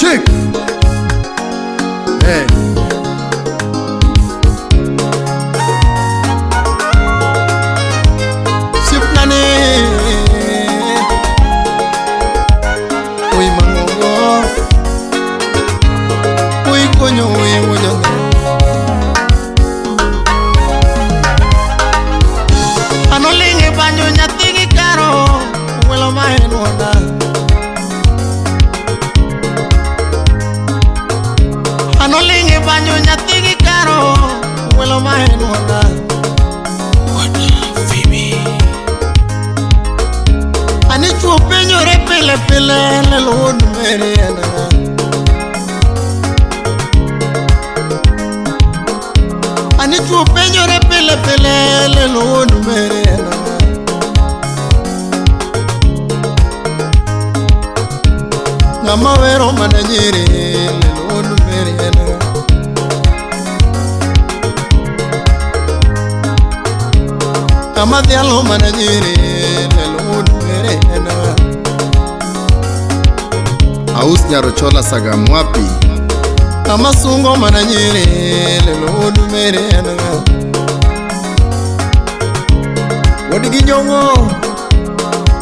Chick. Hey. Sipnani. Uy mangongo. Uy konyo uy wojo. Anolinge banyo nyatigi karo. Welo mahenwana. Anolinge banyo nyatigi karo. Welo mahenwana. Ani chuo penyo re pele pele LELO WUOD meriena. Ani chuo penyo re pele pele LELO WUOD meriena. Ngama wero mana nyiri LELO WUOD meriena. Ngama dhialo mana nyiri LELO WUOD meriena. Aus nyarochola saga mwapi. Ngama sungo mana nyiri LELO WUOD meriena. Wodi ginyongo.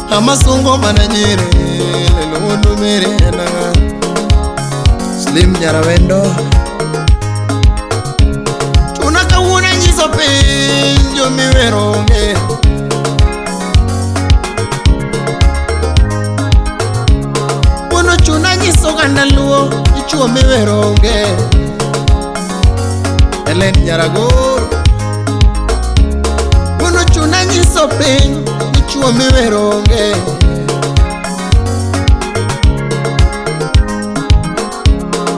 Ngama sungo mana nyiri LELO WUOD meriena. Slim nyarawendo. Tunaka wuna nyiso pinjo miweronge. Wono chuna nyiso gandaluo ichuo miweronge. Elen nyaragor. Wono chuna nyiso pinjo ichuo miweronge.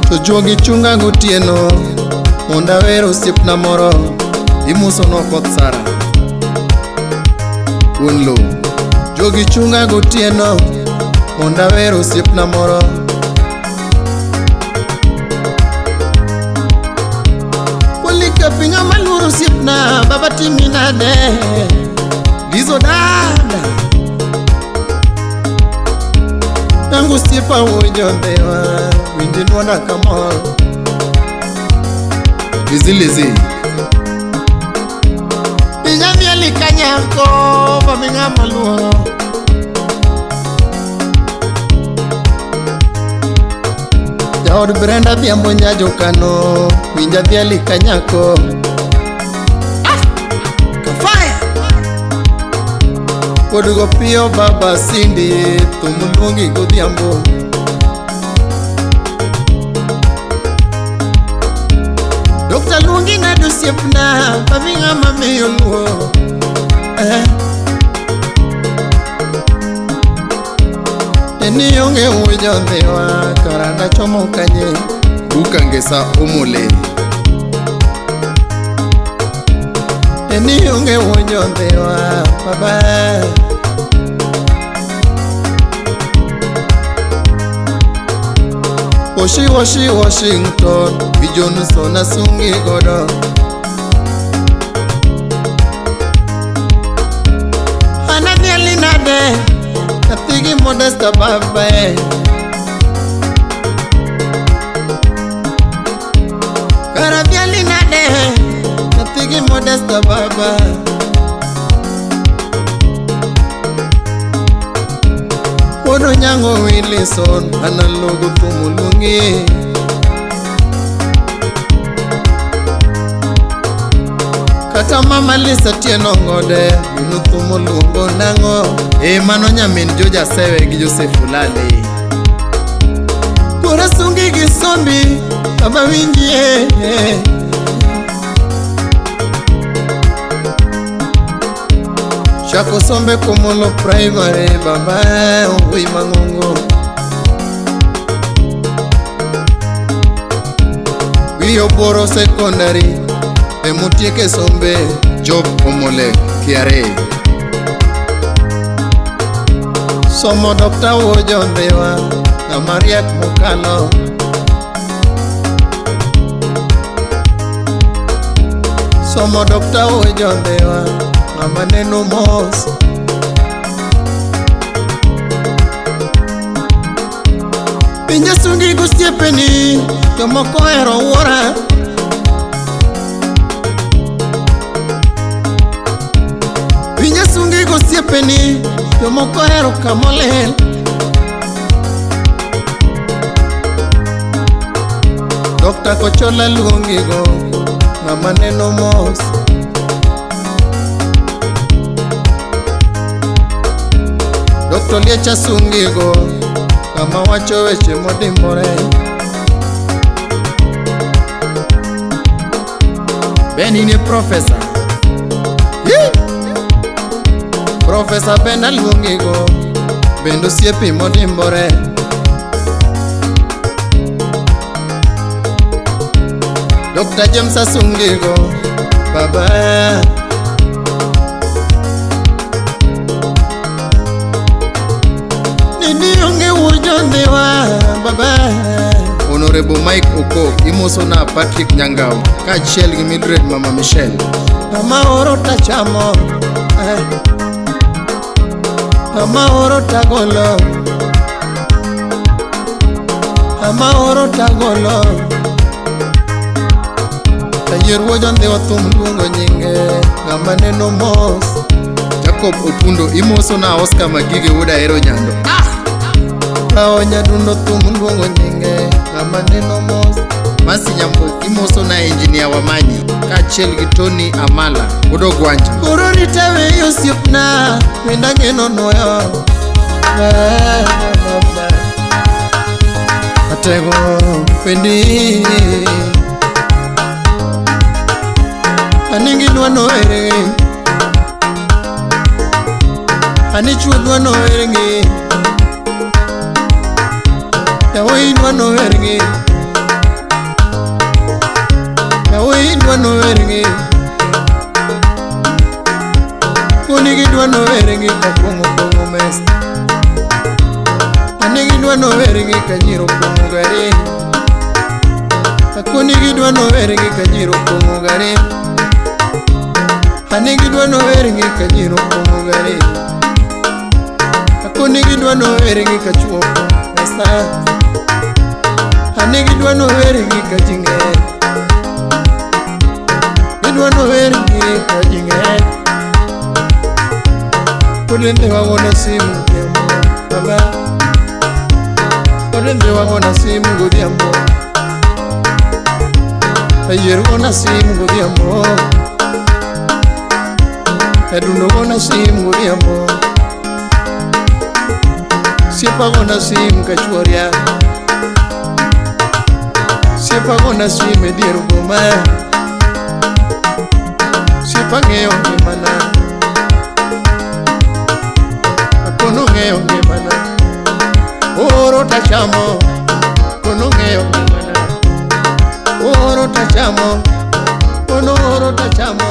To juogi chunga gotieno. Onda wero sipna moro. Imuso no koth Sara. Unlo. Jogi chunga gotieno. Onda wero sipna moro. Walika pinga maluru sipna. Baba timina de. Lizo dada. Nangu sipa ujo Ndhiwa. Winjinwana kamol. Lizi. Pinyamia likanyako. Baminga maluo. Jaod Brenda dhiambo nyajokano. Winja dhia likanyako. Kafaya. Kodugo pio baba Cindy. Tumulungi godhiambo. Dr. Lungi na dosiepna. Baminga mamiyo luo. Eni yonge ujo Ndhiwa. Karana chomo kanye. Ukangesa omole. Eni yonge ujo Ndhiwa. Baba. Oshi Washington. Bijonu sona sungi godo. Anadhi alinade. Natigi modesta baba. Karabi alinade. Natigi modesta baba. Wono nyango Wilson. Analogo tumulungi. Kata mama Lisa tieno ngode. Minu tumulungo nango. Mano nyamin Joja Sewe gi Joseph Ulale. Kura sungi gisombi. Baba winjie. Shako sombe komolo primary. Baba uwi mangongo. Wiyo boro secondary. Emutieke sombe. Job omole kiare. Somo Dr. Wojo Ndhiwa. Na Mariak Mukalo. Somo Dr. Wojo Ndhiwa. Na maneno mos. Pinja sungi gosiepeni jomoko hero wuora. Pinja sungi gosiepeni jomoko hero kamolel. Dokta Kochola luongigo ng'ama neno mos. Dokta Liecha sungigo ng'ama wacho weche modimbore. Beni ni profesa Profesa Bena luongigo bendo osiepe modimbore. Dr. James asungigo baba. Nini onge wujo Ndhiwa baba. Honorable Mike Oko imoso na Patrick Nyangao kaachiel gi Mildred Mama Michelle. Ama oro tachamo ama oro tagolo. Ama oro tagolo. Ayer wuojo Ndhiwa thum luongo nyinge ng'ama neno mos. Jacob Opundo imoso na Oscar Magige wuod ahero nyando. Kao nyadundo thum luongo nyinge ng'ama neno mos. Masi Nyambo imoso na engineer Wamanyi kaachiel gi Tony Amala wuod Gwanja. Koro ritawe yosiepna wenda ngeno noyo. Atego pendi Aningi dwano eringi. Anichwe dwano eringi. Yawoi dwano eringi. Yawoi dwano eringi. Kunigi dwano eringi kapungo pungo mesa. Anigi dwano eringi kanyiro pungo gari. Kunigi dwano eringi kanyiro pungo gari. Anigi dwano eringi kanyiro pungo gari. Kunigi dwano eringi kachuo mesa. Anigi dwano eringi kajinge. Dwano eringi kajinge. Kule Ndhiwa wona simu godhiambo baba. Kule Ndhiwa wona simu godhiambo. Ayer wona simu godhiambo. Edundo wona simu godhiambo. Siepa wona simu kachuoria. Siepa wona simu edier boma. Siepa ng'eyo ngimana. Kono ng'eyo ngimana. Oro tachamo. Kono ng'eyo ngimana. Oro tachamo. Kono oro tachamo.